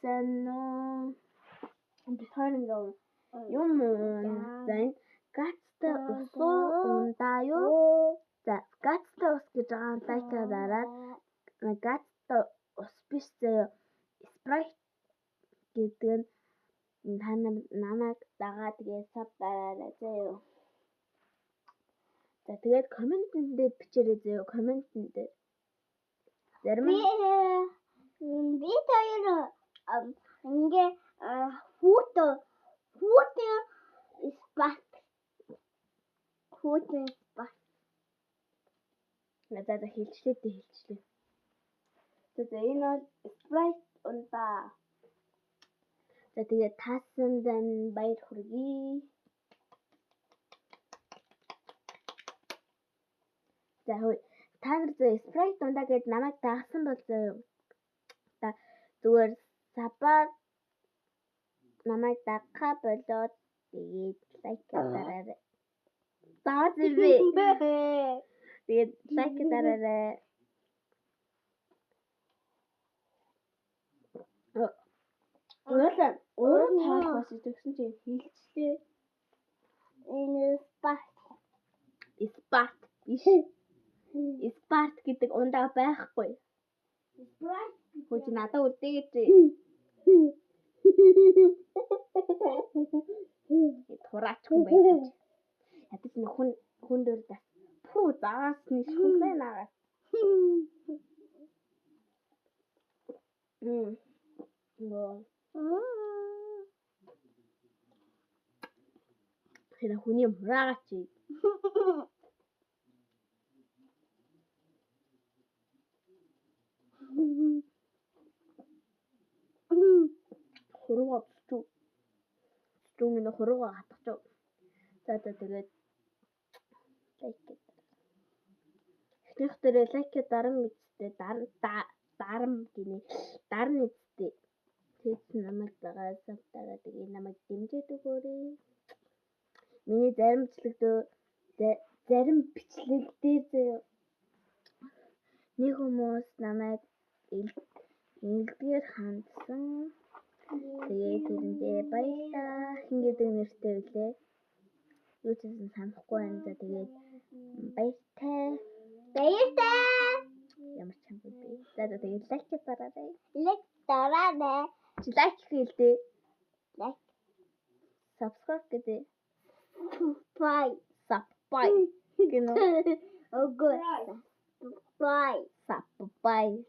Сайн битүүрэн юм зэн гацтай усуу ундаа юу? За гацтай ус гэж байгаа нь лайкаа дараад гацтай ус биш заяа. Спрайт гэдэг нь та намайг дагаад тэгээд сав дараарай заяа. За тэгээд комментэн дээр бичээрэй заяа. Комментэн дээр. Зарим би таяр ингээ хүүтэн спат. За хэлчлээ. За энэ бол спрайт ундаа. За тэгээд таасан баяр хүргэе. За та нар спрайт ундаа гэж намайг дагсан бол заяа. Та зүгээр сабаар намайг дагхаа болоод тэгээд лайк дараарай. Таас ирвэ. Тэгээд лайк дараарай. Өөрөө таах гэсэн чинь хэлчихлээ. Энэ Спарт биш. Спарт гэдэг ундаа байхгүй. спрайт Хөөж надад үлдээгээд тураач хүн байж. Ядаж нэг хүн дээр дас. Пүү заасны шүсээ наагаад. Тэр хүний мураагач. Хуруугаа бичүү. Зүмэн хуруугаа хатгачаа. За тэгээд лайк гэдэг. Эхнийх дээр лайк дарам мэдтэй дарам гинэ. Дарна мэдтэй. Тэд намайг дагаад савтараа тэгээд намайг дэмжиж өгөөрэй. Миний зарим бичлэгдээ заяа. Нэг хүмүүс намайг элдгээр хандсан. Тэгээд тэрэндээ баярлаа. Хин гэдэг нэртэй үлээ. Юу ч гэсэн санахгүй байна. За тэгээд баяртай. Ямар чанга бэ? За тэгээд лайк дараарай. Чи лайк хийлдээ. Лайк. Subscribe гэдэг. Subscribe. Гэнэ. Good. Subscribe.